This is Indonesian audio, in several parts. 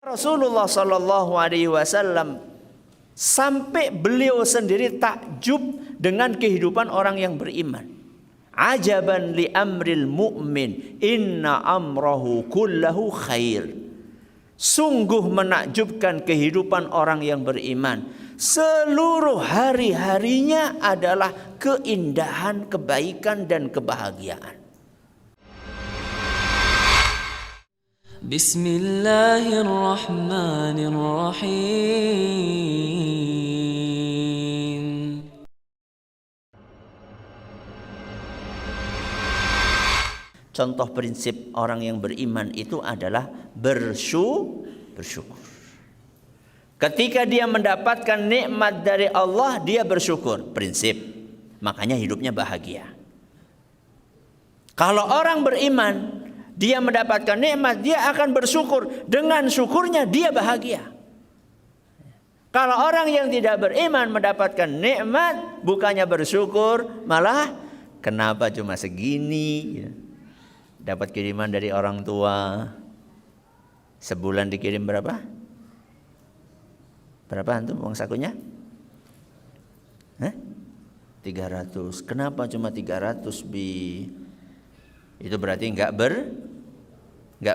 Rasulullah Shallallahu Alaihi Wasallam sampai beliau sendiri takjub dengan kehidupan orang yang beriman. Ajaban li amril mu'min, inna amrahu kullahu khair. Sungguh menakjubkan kehidupan orang yang beriman. Seluruh hari-harinya adalah keindahan, kebaikan dan kebahagiaan. Bismillahirrahmanirrahim. Contoh prinsip orang yang beriman itu adalah bersyukur. Ketika dia mendapatkan nikmat dari Allah, dia bersyukur. Prinsip. Makanya hidupnya bahagia. Kalau orang beriman, dia mendapatkan nikmat, dia akan bersyukur. Dengan syukurnya dia bahagia. Kalau orang yang tidak beriman mendapatkan nikmat, bukannya bersyukur, malah kenapa cuma segini? Dapat kiriman dari orang tua, sebulan dikirim berapa? Berapa antum uang sakunya? 300. Kenapa cuma 300 bi? Itu berarti enggak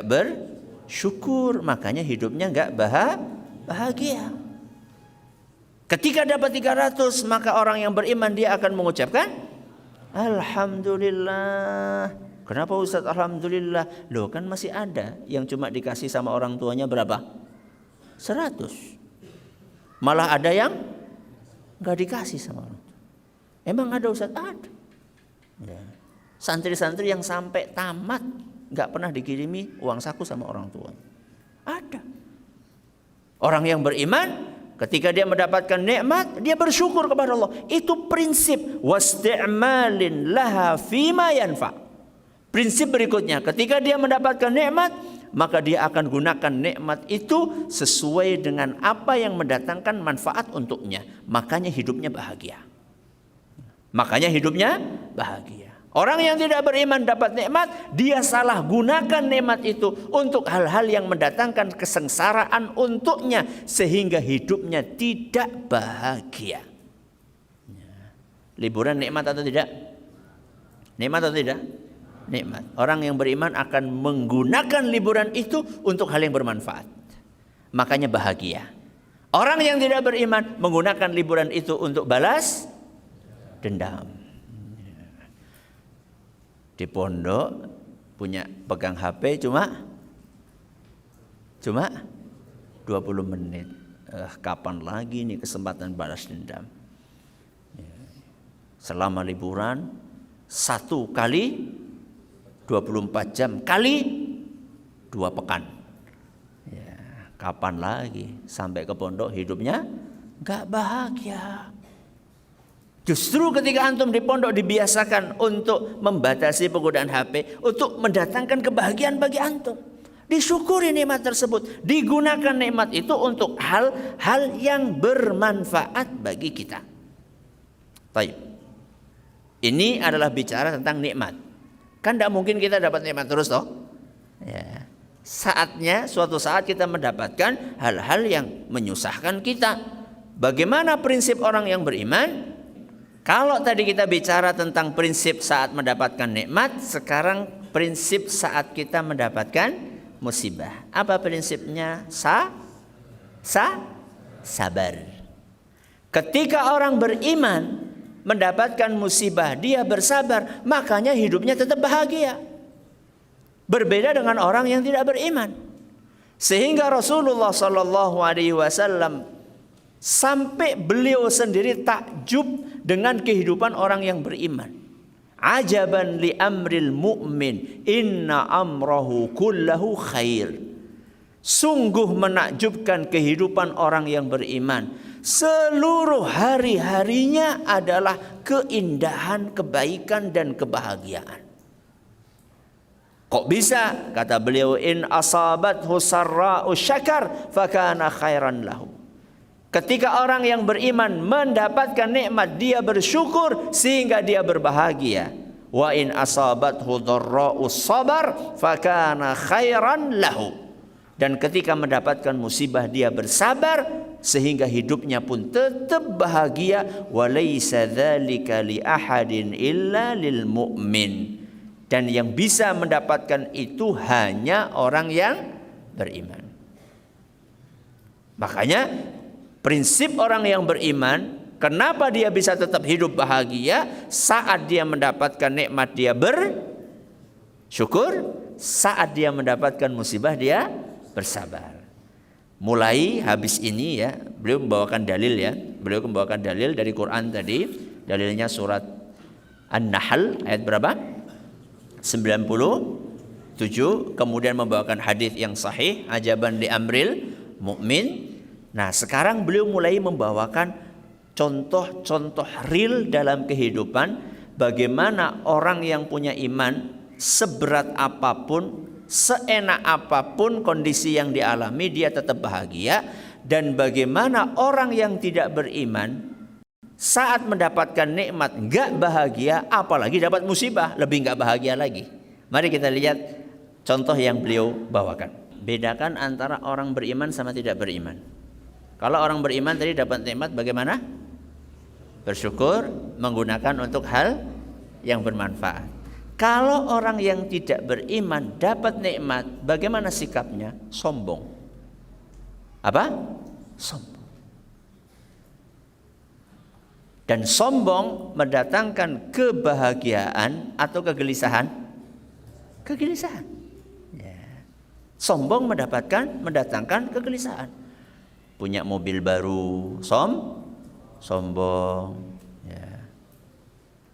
bersyukur, makanya hidupnya enggak bahagia. Ketika dapat 300, maka orang yang beriman dia akan mengucapkan alhamdulillah. Kenapa Ustaz alhamdulillah? Loh, kan masih ada yang cuma dikasih sama orang tuanya berapa? 100. Malah ada yang enggak dikasih sama orang tua. Emang ada Ustaz? Ada. Ya. Santri-santri yang sampai tamat enggak pernah dikirimi uang saku sama orang tua. Ada. Orang yang beriman ketika dia mendapatkan nikmat, dia bersyukur kepada Allah. Itu prinsip wasti'malin laha fima yanfa'. Prinsip berikutnya, ketika dia mendapatkan nikmat, maka dia akan gunakan nikmat itu sesuai dengan apa yang mendatangkan manfaat untuknya. Makanya hidupnya bahagia. Orang yang tidak beriman dapat nikmat, dia salah gunakan nikmat itu untuk hal-hal yang mendatangkan kesengsaraan untuknya, sehingga hidupnya tidak bahagia. Liburan nikmat atau tidak? Nikmat atau tidak? Nikmat. Orang yang beriman akan menggunakan liburan itu untuk hal yang bermanfaat. Makanya bahagia. Orang yang tidak beriman menggunakan liburan itu untuk balas dendam. Di pondok punya pegang HP cuma 20 menit. Kapan lagi nih kesempatan balas dendam? Selama liburan 1 kali 24 jam kali 2 pekan. Ya, kapan lagi sampai ke pondok hidupnya enggak bahagia. Justru ketika antum di pondok dibiasakan untuk membatasi penggunaan HP untuk mendatangkan kebahagiaan bagi antum. Disyukuri nikmat tersebut, digunakan nikmat itu untuk hal-hal yang bermanfaat bagi kita. Baik. Ini adalah bicara tentang nikmat. Kan tidak mungkin kita dapat nikmat terus toh. Ya. Saatnya suatu saat kita mendapatkan hal-hal yang menyusahkan kita. Bagaimana prinsip orang yang beriman? Kalau tadi kita bicara tentang prinsip saat mendapatkan nikmat, sekarang prinsip saat kita mendapatkan musibah. Apa prinsipnya? Sabar. Ketika orang beriman mendapatkan musibah, dia bersabar, makanya hidupnya tetap bahagia. Berbeda dengan orang yang tidak beriman. Sehingga Rasulullah Shallallahu Alaihi Wasallam sampai beliau sendiri takjub dengan kehidupan orang yang beriman. Ajaban li amril mu'min, inna amrahu kullahu khair. Sungguh menakjubkan kehidupan orang yang beriman. Seluruh hari-harinya adalah keindahan, kebaikan dan kebahagiaan. Kok bisa? Kata beliau, in asabathu sarra'u syakar fakana khairan lahu. Ketika orang yang beriman mendapatkan nikmat, dia bersyukur sehingga dia berbahagia. Wa in asabathu dharra'u sabar fakana khairan lahu. Dan ketika mendapatkan musibah dia bersabar sehingga hidupnya pun tetap bahagia. Walaysa dzalika li ahadin illa lil mu'min. Dan yang bisa mendapatkan itu hanya orang yang beriman. Makanya prinsip orang yang beriman, kenapa dia bisa tetap hidup bahagia? Saat dia mendapatkan nikmat dia bersyukur, saat dia mendapatkan musibah dia bersabar. Mulai habis ini ya, beliau membawakan dalil ya. Beliau membawakan dalil dari Quran tadi. Dalilnya surat An-Nahl ayat berapa? 97. Kemudian membawakan hadis yang sahih, ajaban li amril mukmin. Nah, sekarang beliau mulai membawakan contoh-contoh real dalam kehidupan, bagaimana orang yang punya iman seberat apapun, seenak apapun kondisi yang dialami dia tetap bahagia, dan bagaimana orang yang tidak beriman saat mendapatkan nikmat enggak bahagia, apalagi dapat musibah lebih enggak bahagia lagi. Mari kita lihat contoh yang beliau bawakan. Bedakan antara orang beriman sama tidak beriman. Kalau orang beriman tadi dapat nikmat bagaimana? Bersyukur, menggunakan untuk hal yang bermanfaat. Kalau orang yang tidak beriman dapat nikmat, bagaimana sikapnya? Sombong. Apa? Sombong. Dan sombong mendatangkan kebahagiaan atau kegelisahan? Kegelisahan. Ya. Sombong mendatangkan kegelisahan. Punya mobil baru, sombong. Ya.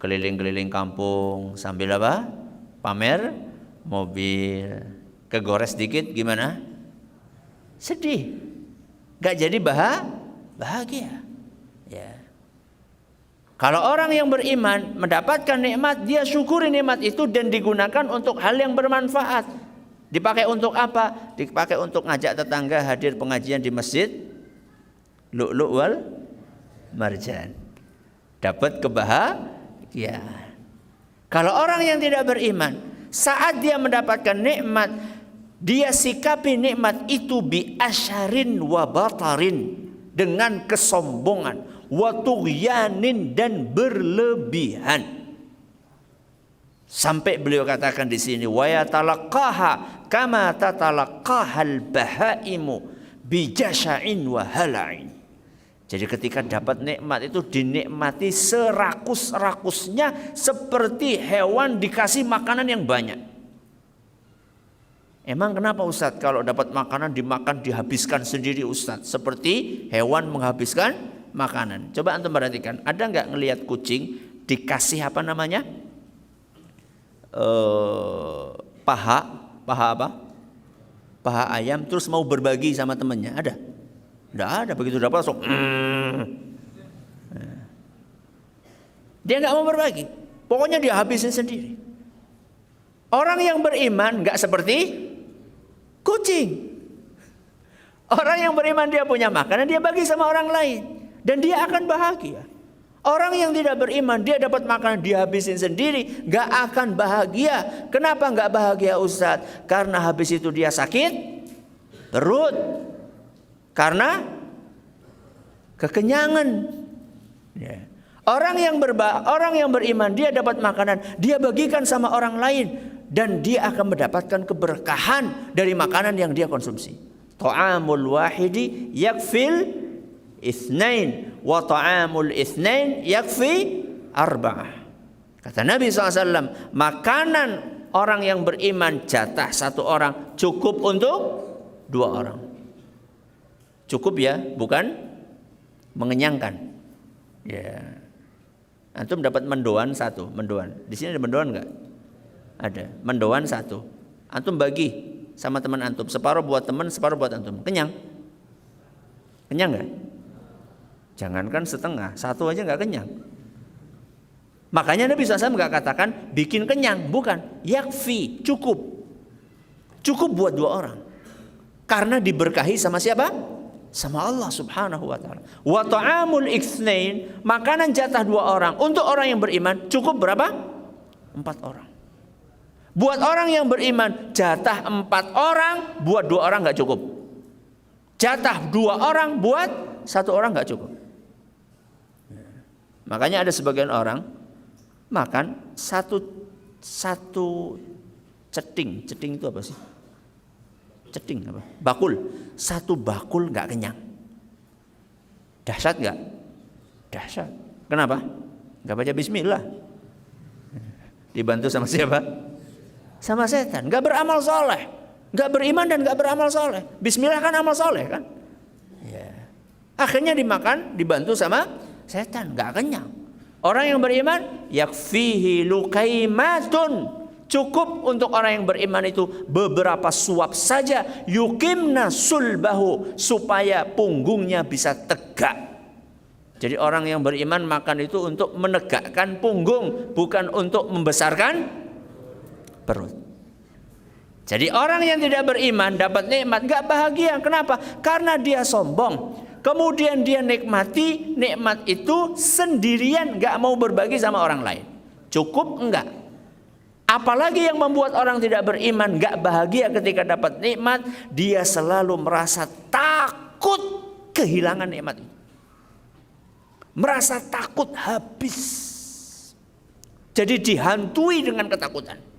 Keliling-keliling kampung sambil apa? Pamer mobil. Kegores dikit gimana? Sedih. Gak jadi bahagia. Ya. Kalau orang yang beriman mendapatkan nikmat, dia syukuri nikmat itu dan digunakan untuk hal yang bermanfaat. Dipakai untuk apa? Dipakai untuk ngajak tetangga hadir pengajian di masjid Lu'lu' wal Marjan. Dapat kebahagiaan. Kalau orang yang tidak beriman, saat dia mendapatkan nikmat, dia sikapi nikmat itu bi asyarin wa batarin, dengan kesombongan, wa tughyanin, dan berlebihan. Sampai beliau katakan di sini, wa yatalaqaha kama tatalaqahal bahaimu bi jasya'in wa hala'in. Jadi ketika dapat nikmat itu dinikmati serakus-rakusnya, seperti hewan dikasih makanan yang banyak. Emang kenapa Ustadz kalau dapat makanan dimakan dihabiskan sendiri Ustadz? Seperti hewan menghabiskan makanan. Coba antum perhatikan, ada nggak ngelihat kucing dikasih apa namanya? Paha apa? Paha ayam terus mau berbagi sama temannya, ada? Tidak ada. Begitu dapat langsung dia nggak mau berbagi, pokoknya dia habisin sendiri. Orang yang beriman nggak seperti kucing. Orang yang beriman dia punya makanan, dia bagi sama orang lain dan dia akan bahagia. Orang yang tidak beriman, dia dapat makanan dia habisin sendiri, nggak akan bahagia. Kenapa nggak bahagia Ustadz? Karena habis itu dia sakit perut, karena kekenyangan. Ya. Orang yang beriman, dia dapat makanan, dia bagikan sama orang lain, dan dia akan mendapatkan keberkahan dari makanan yang dia konsumsi. Ta'amul wahidi yakfil itsnain wa ta'amul itsnain yakfi arba'ah. Kata Nabi SAW, makanan orang yang beriman jatah satu orang cukup untuk 2 orang. Cukup ya, bukan mengenyangkan. Ya. Antum dapat mendoan 1, mendoan. Di sini ada mendoan enggak? Ada. Mendoan 1. Antum bagi sama teman antum, separuh buat teman, separuh buat antum. Kenyang? Kenyang enggak? Jangankan setengah, 1 aja enggak kenyang. Makanya Nabi SAW enggak katakan bikin kenyang, bukan. Yakfi, cukup. Cukup buat 2 orang. Karena diberkahi sama siapa? Sama Allah Subhanahu wa ta'ala. Wa ta'amul itsnain, makanan jatah 2 orang. Untuk orang yang beriman cukup berapa? 4 orang. Buat orang yang beriman, jatah 4 orang, buat 2 orang nggak cukup. Jatah 2 orang, buat 1 orang nggak cukup. Makanya ada sebagian orang makan satu ceting. Ceting itu apa sih? Ceting apa? Bakul. 1 bakul nggak kenyang. Dahsyat nggak? Dahsyat. Kenapa? Nggak baca bismillah. Dibantu sama siapa? Sama setan. Nggak beramal soleh. Nggak beriman dan nggak beramal soleh. Bismillah kan amal soleh kan? Ya. Akhirnya dimakan, dibantu sama setan. Nggak kenyang. Orang yang beriman, yakfihi lukaimatun. Cukup untuk orang yang beriman itu beberapa suap saja, yukimna sulbahu, supaya punggungnya bisa tegak. Jadi orang yang beriman makan itu untuk menegakkan punggung, bukan untuk membesarkan perut. Jadi orang yang tidak beriman dapat nikmat gak bahagia. Kenapa? Karena dia sombong. Kemudian dia nikmati nikmat itu sendirian, gak mau berbagi sama orang lain. Cukup enggak? Apalagi yang membuat orang tidak beriman gak bahagia ketika dapat nikmat, dia selalu merasa takut kehilangan nikmat itu. Merasa takut habis. Jadi dihantui dengan ketakutan.